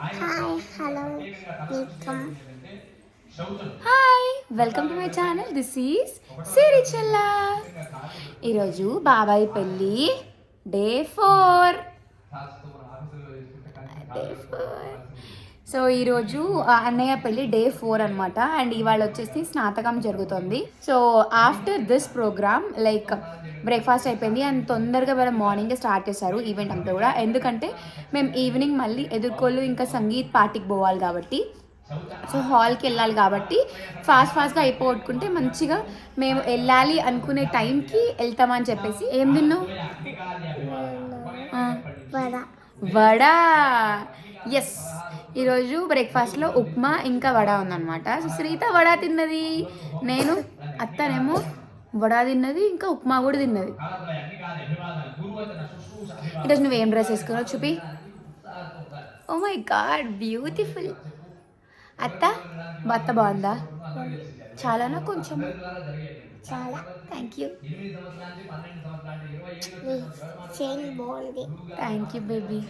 Hi hello welcome. Hi welcome to my channel. This is Sirichella. ఈరోజు బాబాయ్ పెళ్ళి day 4. So ఈరోజు అన్నయ్య పెళ్ళి డే 4 అనమాట. అండ్ ఇవాళ వచ్చేసి స్నాతకం జరుగుతుంది. So after this program like breakfast అయిపోయింది అండ్ తొందరగా వాళ్ళ మార్నింగే స్టార్ట్ చేశారు ఈవెంట్ అంతా కూడా. ఎందుకంటే మేము ఈవినింగ్ మళ్ళీ ఎదుర్కోళ్ళు ఇంకా సంగీత్ పార్టీకి పోవాలి కాబట్టి, సో హాల్కి వెళ్ళాలి కాబట్టి ఫాస్ట్గా అయిపోగొట్టుకుంటే మంచిగా మేము వెళ్ళాలి అనుకునే టైంకి వెళ్తామని చెప్పేసి. ఏం తిన్నావు? వడ. ఎస్, ఈరోజు బ్రేక్ఫాస్ట్లో ఉప్మా ఇంకా వడ ఉందన్నమాట. సో శ్రీత వడ తిన్నది, నేను అత్తనేమో వడ తిన్నది, ఇంకా ఉప్మా కూడా తిన్నది. ఈరోజు నువ్వేం డ్రెస్ వేసుకున్నావు చూపి. Oh my God, beautiful. అత్త బాగుందా? చాలానా కొంచెం? చాలా థ్యాంక్ యూ. చైన్ బాగుంది. Thank you baby.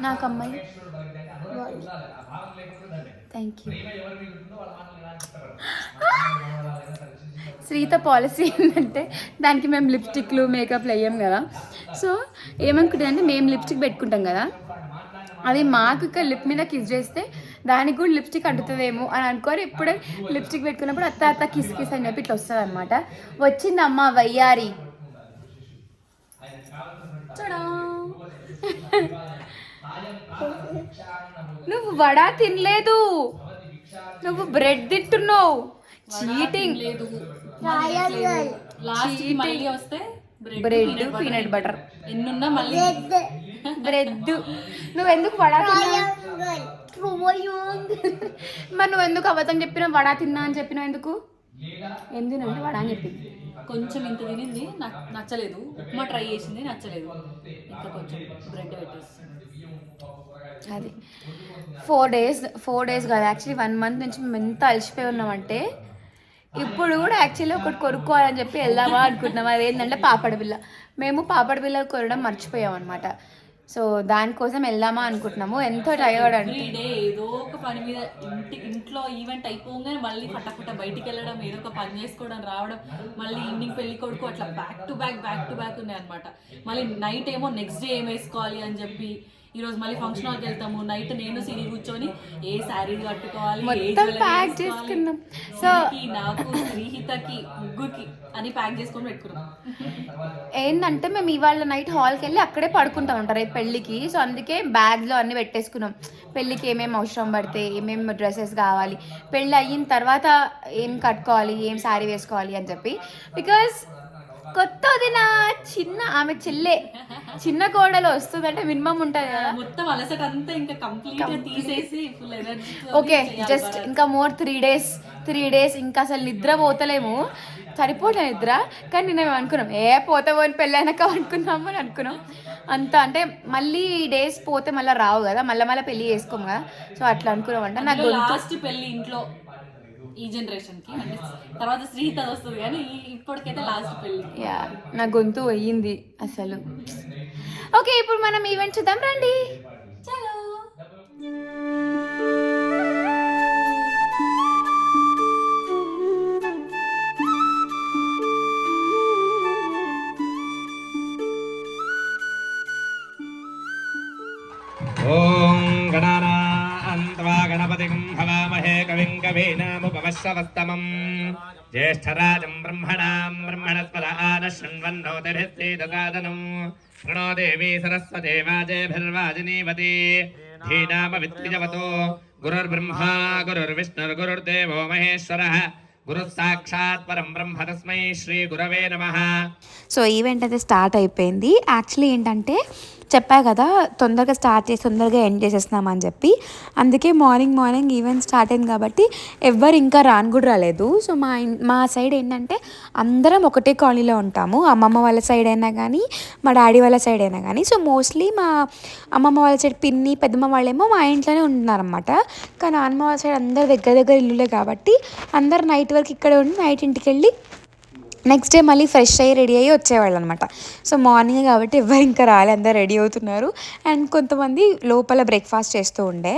నాకు అమ్మాయి బాగుంది. Thank you. శ్రీత పాలసీ ఏంటంటే దానికి మేము లిప్స్టిక్లు మేకప్లు వేయం కదా. సో ఏమనుకుంటుందంటే మేము లిప్స్టిక్ పెట్టుకుంటాం కదా, అది మాకు ఇక్కడ లిప్ మీద కిస్ చేస్తే దానికి కూడా లిప్స్టిక్ అంటుతుందేమో అని అనుకోని ఇప్పుడే లిప్స్టిక్ పెట్టుకున్నప్పుడు అత్త అత్త కిస్ కిస్ అని చెప్పి ఇట్లా వస్తుంది అనమాట. వచ్చిందమ్మ వయ్యారి. నువ్వు వడ తినలేదు, నువ్వు బ్రెడ్ తింటున్నావు. చీటింగ్. బ్రెడ్ పీనట్ బటర్ ఎన్నున్నా మళ్ళీ బ్రెడ్. నువ్వు ఎందుకు వడ తిన్నా? మరి నువ్వు ఎందుకు అబద్ధం చెప్పినా వడ తిన్నా అని చెప్పినా ఎందుకు? ఏం తినండి వడ అని చెప్పింది. కొంచెం ఇంత తినింది, నాకు నచ్చలేదు. ఉప్మా ట్రై చేసింది, నచ్చలేదు. ఇంకా కొంచెం బ్రెడ్ పెట్టేసి అది 4 days కాదు, యాక్చువల్లీ 1 month నుంచి మేము ఎంత అలసిపోయి ఉన్నామంటే ఇప్పుడు కూడా యాక్చువల్లీ ఒకటి కొనుక్కోవాలని చెప్పి వెళ్దామా అనుకుంటున్నాం. అది ఏంటంటే పాపడ బిల్ల. మేము పాపడ బిల్ల కొనడం మర్చిపోయాం అనమాట. సో దానికోసం వెళ్దామా అనుకుంటున్నాము. ఎంతో టైర్డ్ అంటే ఏదో ఒక పని మీద ఇంట్లో ఈవెంట్ అయిపోగానే మళ్ళీ ఫటాఫట బయటికి వెళ్ళడం, ఏదో ఒక పని చేసుకోవడం, రావడం, మళ్ళీ ఈవినింగ్ పెళ్లి కొడుకు, అట్లా బ్యాక్ టు బ్యాక్ ఉన్నాయి అనమాట. మళ్ళీ నైట్ ఏమో నెక్స్ట్ డే ఏం వేసుకోవాలి అని చెప్పి ఈరోజు మళ్ళీ ఫంక్షన్ హాల్కి వెళ్తాము. నైట్ నేను సిరి కూర్చొని ఏ శారీ కట్టుకోవాలి, ప్యాక్ చేసుకున్నాం. సో నాకు శ్రీహితకి ముగ్గురికి అని ప్యాక్ చేసుకొని పెట్టుకున్నాం. ఏంటంటే మేము ఇవాళ నైట్ హాల్కి వెళ్ళి అక్కడే పడుకుంటాం అంటారు రేపు పెళ్ళికి. సో అందుకే బ్యాగ్లో అన్నీ పెట్టేసుకున్నాం. పెళ్ళికి ఏమేమి అవసరం పడితే, ఏమేమి డ్రెస్సెస్ కావాలి, పెళ్ళి అయిన తర్వాత ఏం కట్టుకోవాలి, ఏం శారీ వేసుకోవాలి అని చెప్పి. బికాస్ కొత్త వదిన ఆమె చెల్లె చిన్న కోడలు వస్తుందంటే మినిమం ఉంటుంది కదా. మొత్తం అలసట అంతా ఇంకా కంప్లీట్ తీసేసి ఫుల్ ఎనర్జీ. ఓకే, జస్ట్ ఇంకా మోర్ 3 days ఇంకా అసలు నిద్ర పోతలేము, సరిపోలే నిద్ర. కానీ నేను అనుకున్నాం పోతామని పెళ్ళి అయినాక అనుకున్నాము అని అనుకున్నాం. అంత అంటే మళ్ళీ డేస్ పోతే మళ్ళీ రావు కదా, మళ్ళీ పెళ్ళి చేసుకోము కదా. సో అట్లా అనుకున్నాం. అంటే నాకు లాస్ట్ పెళ్ళి ఇంట్లో ఈ జనరేషన్ కి, అంటే తర్వాత శ్రీహిత వస్తుంది కానీ ఇప్పటికైతే లాస్ట్ పెళ్ళి. యా, నా గొంతు అయ్యింది అసలు. ఓకే, ఇప్పుడు మనం ఈవెంట్ చూద్దాం రండి. చలో. ఓం గణానాన్త్వా గణపతిం హవామహే కవిం కవీనాముపమశ్రవస్తమం జ్యేష్ఠరాజం బ్రహ్మణస్పద ఆనశృణ్వన్నోతిభిస్సేదసాదనం ప్రణో దేవీ సరస్వతే వాజేభిర్వాజినీవతి ధీనామవిత్రిజవతో గురుర్బ్రహ్మా గురుర్విష్ణుర్గురుర్దేవో మహేశ్వరః గురు సాక్షాత్ పరం బ్రహ్మ తస్మై శ్రీ గురవే నమః. సో ఈవెంట్ అయితే స్టార్ట్ అయిపోయింది. యాక్చువల్లీ ఏంటంటే చెప్పా కదా తొందరగా స్టార్ట్ చేసి తొందరగా ఎండ్ చేసేస్తున్నామని చెప్పి. అందుకే మార్నింగ్ ఈవెంట్ స్టార్ట్ అయింది కాబట్టి ఎవ్వరు ఇంకా రాను కూడా రాలేదు. సో మా సైడ్ ఏంటంటే అందరం ఒకటే కాలనీలో ఉంటాము. అమ్మమ్మ వాళ్ళ సైడ్ అయినా కానీ మా డాడీ వాళ్ళ సైడ్ అయినా కానీ. సో మోస్ట్లీ మా అమ్మమ్మ వాళ్ళ సైడ్ పిన్ని పెద్దమ్మ వాళ్ళేమో మా ఇంట్లోనే ఉంటున్నారనమాట. కానీ నాన్నమ్మ వాళ్ళ సైడ్ అందరు దగ్గర ఇల్లులే కాబట్టి అందరు నైట్ వరకు ఇక్కడే ఉండి నైట్ ఇంటికి వెళ్ళి నెక్స్ట్ డే మళ్ళీ ఫ్రెష్ అయ్యి రెడీ అయ్యి వచ్చేవాళ్ళు అనమాట. సో మార్నింగ్ కాబట్టి ఎవరు ఇంకా రాలే, అందరు రెడీ అవుతున్నారు. అండ్ కొంతమంది లోపల బ్రేక్ఫాస్ట్ చేస్తూ ఉండే.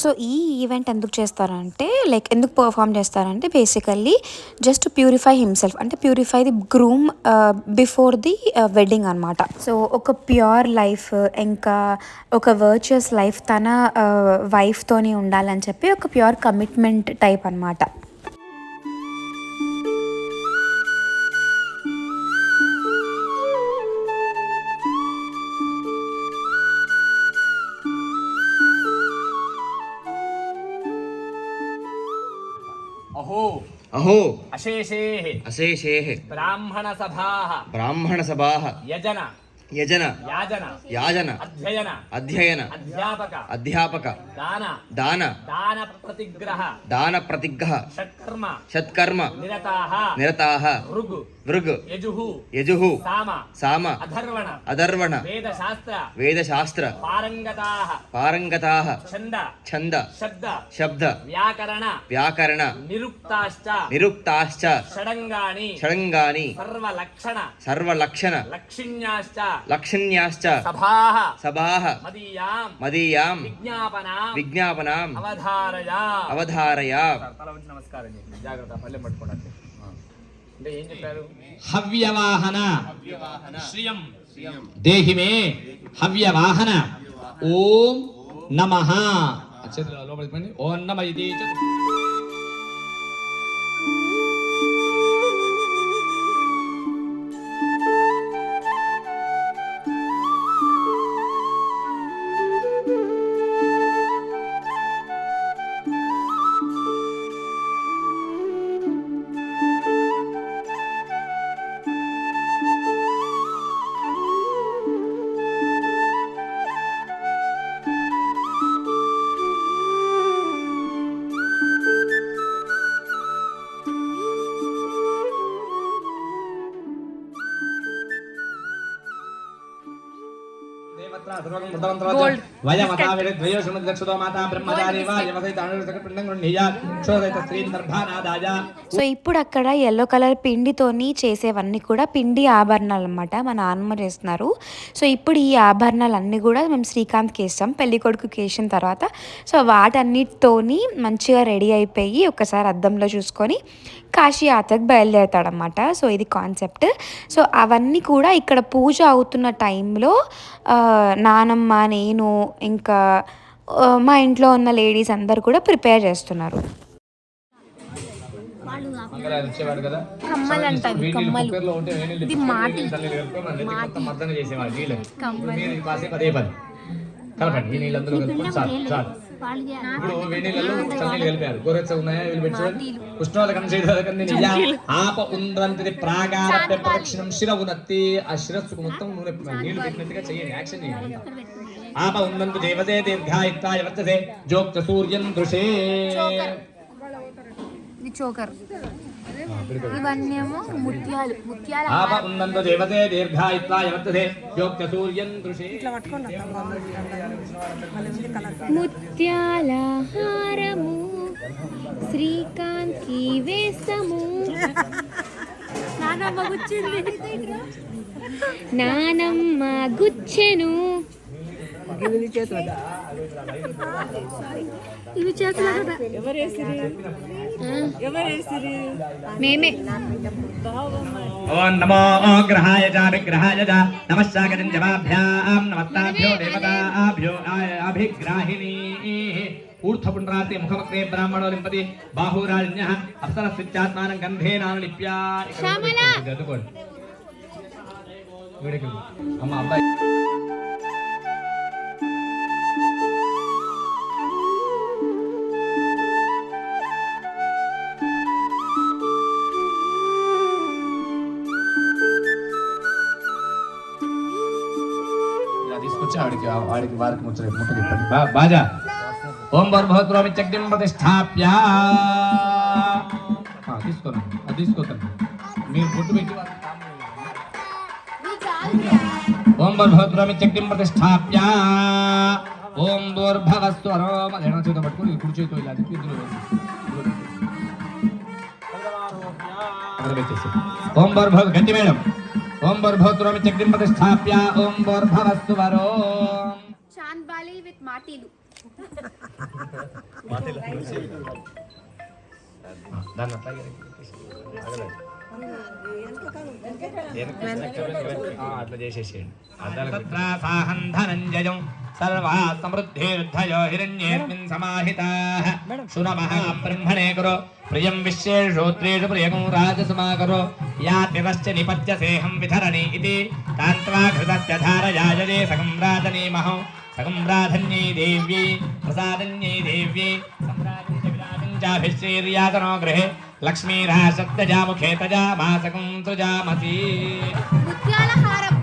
సో ఈ ఈవెంట్ ఎందుకు చేస్తారంటే లైక్ ఎందుకు పర్ఫామ్ చేస్తారంటే బేసికల్లీ జస్ట్ ప్యూరిఫై హిమ్సెల్ఫ్, అంటే purify the groom before the wedding అనమాట. సో ఒక ప్యూర్ లైఫ్ ఇంకా ఒక వర్చువస్ లైఫ్ తన వైఫ్తోని ఉండాలని చెప్పి ఒక ప్యూర్ కమిట్మెంట్ టైప్ అనమాట. अहो अशेषेः अशेषेः ब्राह्मणसभाः यजन याजन अध्ययन अध्यापक दान प्रतिग्रह षट्कर्म निरताः भृग यजुः साम अधर्वण वेदशास्त्र पारंगताः छंद शब्द व्याकरण निरुक्ताश्च षडंगानि सर्वलक्षण लक्षण्याश्च सभाः मदीयां विज्ञापनाम् अवधारय. हव्यवाहन श्रियं देहि मे हव्यवाहन ओम नमः ओम नमः इति సో ఇప్పుడు అక్కడ ఎల్లో కలర్ పిండితోని చేసేవన్నీ కూడా పిండి ఆభరణాలు అనమాట. మా నాన్నమ్మ చేస్తున్నారు. సో ఇప్పుడు ఈ ఆభరణాలు అన్నీ కూడా మేము శ్రీకాంత్కి వేస్తాం పెళ్లి కొడుకుకి వేసిన తర్వాత. సో వాటన్నిటితోని మంచిగా రెడీ అయిపోయి ఒకసారి అద్దంలో చూసుకొని కాశీ యాత్రకు బయలుదేరతాడనమాట. సో ఇది కాన్సెప్ట్. సో అవన్నీ కూడా ఇక్కడ పూజ అవుతున్న టైంలో నానమ్మ, నేను ఇంకా మా ఇంట్లో ఉన్న లేడీస్ అందరు కూడా ప్రిపేర్ చేస్తున్నారు. కలపండి ఈ నీళ్ళందరూ చాలు. ఇప్పుడు వేణీళ్ళలో చన్నీళ్ళు కలిపారు. గోరెచ్చ ఉన్నాయా వీళ్ళు పెట్టుకోండి. ఆప ఉండ్రంతి ప్రాగార ప్రదక్షిణం శిరవునత్తి. ఆ శిరస్సుకు మొత్తం నూనె నీళ్లు పెట్టినట్టుగా చేయండి, యాక్షన్ చేయండి. ఆప ఉందంతు దేవతే దీర్ఘాయుక్తాయ వర్తతే జోక్త సూర్యం దృశే. చోకర్ ఇవన్నేమో ముత్యాలు. ఆప ఉందంతు దేవతే దీర్ఘాయుక్తాయ వర్తతే జోక్త సూర్యం దృశే. ముత్యాల హారము శ్రీకాంత్ కి వేసము. నానమ్మ గుచ్చెను. ఇవి చేతులు మేమే. ఓం నమో గ్రహాయ చ విగ్రహాయ చ నమశ్శాకరం జవాభ్యాం నమస్తాభ్యో దేవతాభ్యో అభిగ్రాహిణీ. ఊర్ధ్వపుండ్రాతే ముఖవక్రే బ్రాహ్మణో లింపతి బాహురాజ్ఞః అప్సరస్విత్యాత్మానం గంధేనాను లిప్యా. గదుకోండి అమ్మ అబ్బాయి. వాడికి బాజా. ఓం భర్భవత్రోమిత్యగ్నిం ప్రతిష్టాప్య. తీసుకోండి, అది తీసుకోకండి మీరు బొట్టు పెట్టి. ఓం భర్భవత్రోమిత్యగ్నిం ప్రతిష్టాప్య. ఓం దూర్భవస్తు అరోమ. ఎడమ చేతితో పట్టుకుని కుడి చేతితో ఇలా తిప్పి ఇందులో ఓం భర్భవ గంటి మేడం. ఓం భర్భవత్రోమిత్యగ్నిం ప్రతిష్టాప్య. ఓం భర్భవస్తు వరో. చాంద్ బాలి విత్ మాటీలు. దాన్ని అట్లాగే అట్లా చేసేసేయండి. సాహం ధనంజయం సర్వా సమృద్ధిర్ధయో హిరణ్యేస్మిన్ సమాహితాః శునమః బ్రహ్మణే కరో ప్రియం విశ్వేషోత్రేషు ప్రియకం రాజసమాకరో యాతిరశ్చ నిపత్యసేహం విధరణి ఇతి కాంత్వా ఘృతస్య ధారయాయజే సగం రాజనీమహం సగం రాధన్యై దేవ్యై ప్రసాదన్యై దేవ్యై సంరాజంచాభిశ్రీర్యాతనో గృహే లక్ష్మీరాశబ్దజాముఖే తజామాసకం తుజామసి. ముత్యాల హారం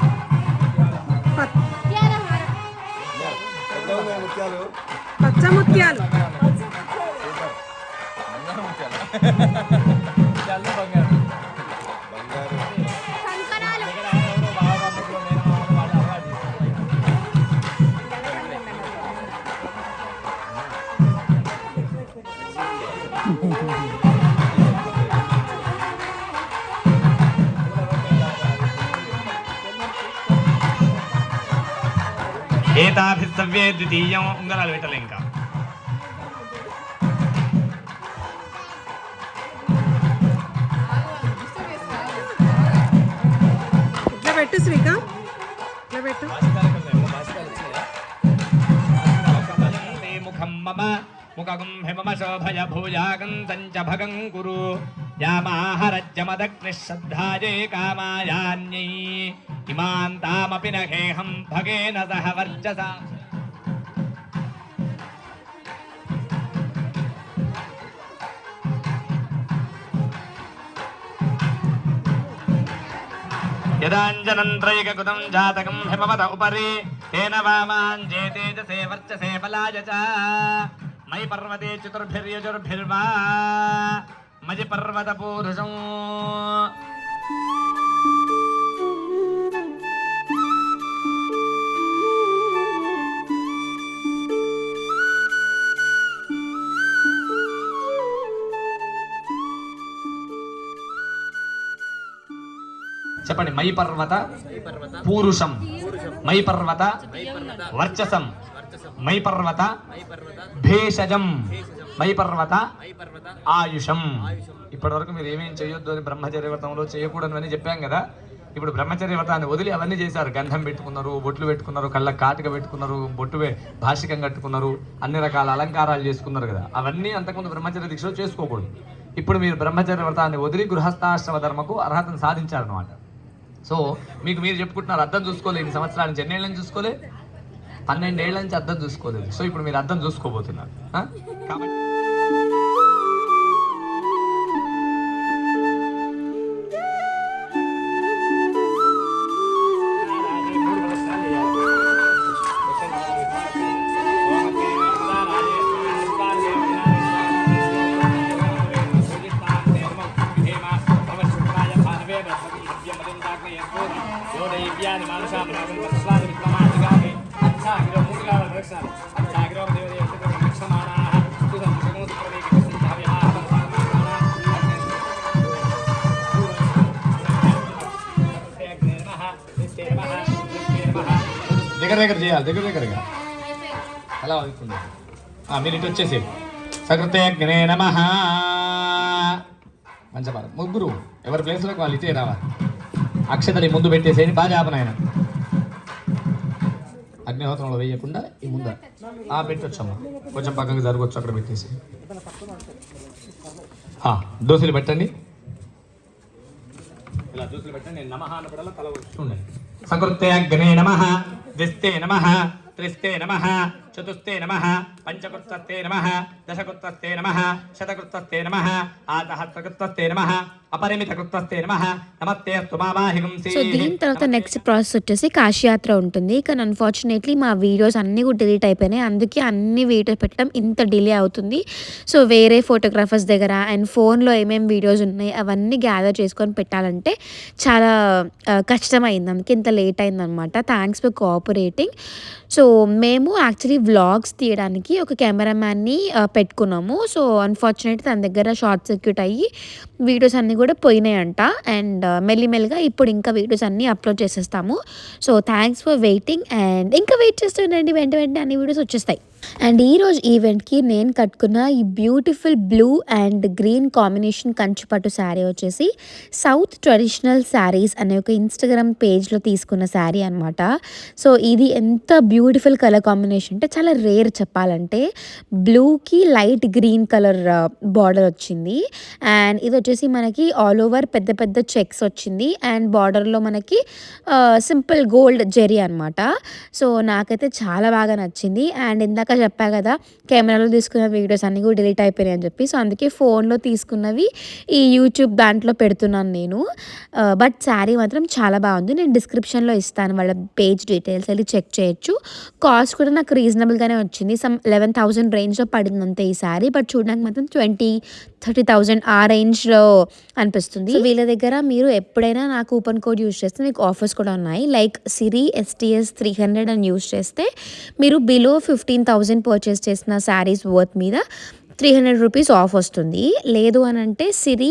పచ్చ ముత్యాలు కంకణాలు ఏతాభిస్తవ్యే ద్వితీయం. ఉంగరాలు పెట్టలే ఇంకా. ఇట్లా పెట్టు శ్రీకాంత్, ఇట్లా పెట్టు. ముఖం మమ ముఖగం హిమమ శోభయ భూయాగం సంచ భగం కురు యామాహరజ్యమదగ్నిః శ్రద్ధాయే కామాయాన్యై ఇమాన్ తామపి నహేహం భగేన సహ వర్చసా. యదాంజనంత్రైకృతం జాతకం హిమవత ఉపరి తేన వామాంజే తేజసే వర్చసే బలాయ చ మయి పర్వతే చతుర్భిర్యజుర్భిర్వా మజి పర్వత పూరుషం. చెప్పండి. మై పర్వత పూరుషం, మై పర్వత వర్చసం, మై పర్వత భేషజం, మై పర్వత ఆయుషం. ఇప్పటి వరకు మీరు ఏమేం చేయొద్దు అని బ్రహ్మచర్య వ్రతంలో చేయకూడదు అని చెప్పాం కదా. ఇప్పుడు బ్రహ్మచర్య వ్రతాన్ని వదిలి అవన్నీ చేశారు. గంధం పెట్టుకున్నారు, బొట్లు పెట్టుకున్నారు, కళ్ళ కాటుక పెట్టుకున్నారు, బొట్టు భాషికం కట్టుకున్నారు, అన్ని రకాల అలంకారాలు చేసుకున్నారు కదా. అవన్నీ అంతకుముందు బ్రహ్మచర్య దీక్షలో చేసుకోకూడదు. ఇప్పుడు మీరు బ్రహ్మచర్య వ్రతాన్ని వదిలి గృహస్థాశ్రమ ధర్మకు అర్హతను సాధించారనమాట. సో మీకు మీరు చెప్పుకుంటున్నారు అర్థం చూసుకోలేదు. ఇన్ని సంవత్సరాల నుంచి ఎన్నేళ్ళ నుంచి చూసుకోలే? 12 ఏళ్ల నుంచి అర్థం చూసుకోలేదు. సో ఇప్పుడు మీరు అర్థం చూసుకోబోతున్నారు. కాబట్టి దగ్గర చేయాలి, దగ్గరగా అలా అవుతుంది. మీరు ఇటు వచ్చేసి సకృతజ్ఞే నమః. మంచిగా ముగ్గురు ఎవరి ప్లేస్లోకి వాళ్ళు ఇటే రావాలి. అక్షతని ముందు పెట్టేసేయండి. బాగా ఆపనాయన అగ్నిహోత్రంలో వేయకుండా ఈ ముందర పెట్టొచ్చమ్మా. కొంచెం పక్కకి జరగవచ్చు, అక్కడ పెట్టేసి దోశలు పెట్టండి. ఇలా దోశలు పెట్టండి. నేను నమః అన్నప్పుడల్లా తల ఉండండి. సకృతే అగ్నే నమః, ద్విస్తే నమః, త్రిస్తే నమః, చతుస్తే నమః, పంచకృత్తే నమః, దశకృత్తే నమః, శతకృత్తే నమః, ఆసహస్రకృత్తే నమః, అపరిమితకృత్తే నమః, నమస్తేస్తు మామాహికం. సో దీని తర్వాత నెక్స్ట్ ప్రాసెస్ వచ్చేసి కాశీయాత్ర ఉంటుంది. కానీ అన్ఫార్చునేట్లీ మా వీడియోస్ అన్నీ కూడా డిలీట్ అయిపోయినాయి. అందుకే అన్ని వీడియోస్ పెట్టడం ఇంత డిలే అవుతుంది. సో వేరే ఫోటోగ్రాఫర్స్ దగ్గర అండ్ ఫోన్లో ఏమేమి వీడియోస్ ఉన్నాయి అవన్నీ గ్యాదర్ చేసుకొని పెట్టాలంటే చాలా కష్టమైంది. అందుకే ఇంత లేట్ అయిందనమాట. Thanks for cooperating. సో మేము యాక్చువల్లీ వ్లాగ్స్ తీయడానికి ఒక కెమెరామ్యాన్ని పెట్టుకున్నాము. సో అన్ఫార్చునేట్లీ తన దగ్గర షార్ట్ సర్క్యూట్ అయ్యి వీడియోస్ అన్నీ అన్నీ కూడా పోయినాయంట. అండ్ మెల్లిమెల్లిగా ఇప్పుడు ఇంకా వీడియోస్ అన్నీ అప్లోడ్ చేసేస్తాము. So thanks for waiting and ఇంకా వెయిట్ చేస్తుండండి, వెంట వెంటనే అన్ని వీడియోస్ వచ్చేస్తాయి. అండ్ ఈరోజు ఈవెంట్కి నేను కట్టుకున్న ఈ beautiful blue and green combination కంచిపట్టు శారీ వచ్చేసి సౌత్ ట్రెడిషనల్ శారీస్ అనే ఒక ఇన్స్టాగ్రామ్ పేజ్లో తీసుకున్న శారీ అనమాట. సో ఇది ఎంత బ్యూటిఫుల్ కలర్ కాంబినేషన్ అంటే చాలా రేర్ చెప్పాలంటే. బ్లూకి లైట్ గ్రీన్ కలర్ బార్డర్ వచ్చింది. అండ్ ఇది వచ్చేసి మనకి ఆల్ ఓవర్ పెద్ద పెద్ద చెక్స్ వచ్చింది. అండ్ బార్డర్లో మనకి సింపుల్ గోల్డ్ జెరీ అనమాట. సో నాకైతే చాలా బాగా నచ్చింది. అండ్ ఇందాక చెప్పా కదా కెమెరాలో తీసుకున్న వీడియోస్ అన్నీ కూడా డిలీట్ అయిపోయినాయి అని చెప్పి. సో అందుకే ఫోన్లో తీసుకున్నవి ఈ యూట్యూబ్ దాంట్లో పెడుతున్నాను నేను. బట్ శారీ మాత్రం చాలా బాగుంది. నేను డిస్క్రిప్షన్లో ఇస్తాను వాళ్ళ పేజ్ డీటెయిల్స్, వెళ్ళి చెక్ చేయొచ్చు. కాస్ట్ కూడా నాకు రీజనబుల్గానే వచ్చింది. సమ్ 11,000 రేంజ్లో పడింది అంతే ఈ శారీ. బట్ చూడడానికి మాత్రం 20,000-30,000 ఆ రేంజ్లో అనిపిస్తుంది. సో వీళ్ళ దగ్గర మీరు ఎప్పుడైనా నా కూపన్ కోడ్ యూజ్ చేస్తే మీకు ఆఫర్స్ కూడా ఉన్నాయి. లైక్ సిరి STS 300 అని యూజ్ చేస్తే మీరు బిలో 15,000 పర్చేస్ చేసిన శారీస్ వర్త్ మీద 300 రూపీస్ ఆఫ్ వస్తుంది. లేదు అని అంటే సిరి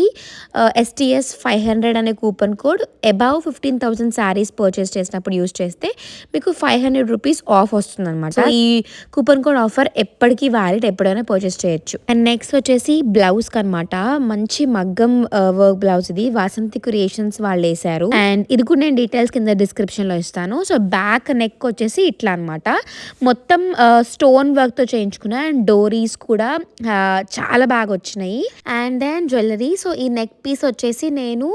STS 500 అనే coupon code above 15,000 saris purchase చేసినప్పుడు యూజ్ చేస్తే మీకు 500 రూపీస్ ఆఫ్ వస్తుంది అనమాట. ఈ కూపన్ కోడ్ ఆఫర్ ఎప్పటికీ వ్యాలిడ్, ఎప్పుడైనా పర్చేస్ చేయొచ్చు. అండ్ నెక్స్ట్ వచ్చేసి బ్లౌజ్కి అనమాట. మంచి మగ్గం వర్క్ బ్లౌజ్ ఇది వాసంతి క్రియేషన్స్ వాళ్ళు వేశారు. అండ్ ఇది కూడా నేను డీటెయిల్స్ కింద డిస్క్రిప్షన్లో ఇస్తాను. సో బ్యాక్ నెక్ వచ్చేసి ఇట్లా అనమాట. మొత్తం స్టోన్ వర్క్తో చేయించుకున్నా. అండ్ డోరీస్ కూడా చాలా బాగా వచ్చినాయి. And then jewellery. సో ఈ నెక్ పీస్ వచ్చేసి నేను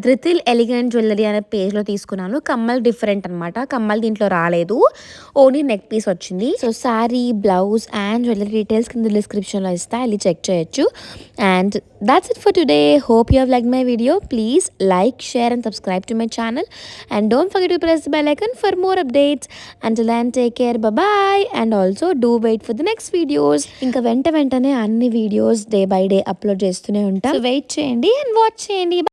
ధృతిల్ ఎలిగెంట్ జ్యువెలరీ అనే పేజ్లో తీసుకున్నాను. కమ్మల్ డిఫరెంట్ అనమాట, కమ్మల్ దీంట్లో రాలేదు, ఓన్లీ నెక్ పీస్ వచ్చింది. So sari, blouse and jewellery details కింద డిస్క్రిప్షన్లో ఇస్తా, వెళ్ళి చెక్ చేయొచ్చు. And that's it for today. Hope you have liked my video. Please like, share and subscribe to my channel. And don't forget to press the bell icon for more updates. Until then, take care. Bye-bye. And also do wait for the next videos. ఇంకా వెంటనే అన్ని videos day by day upload చేస్తూనే ఉంటాం. So wait చేయండి and watch చేయండి.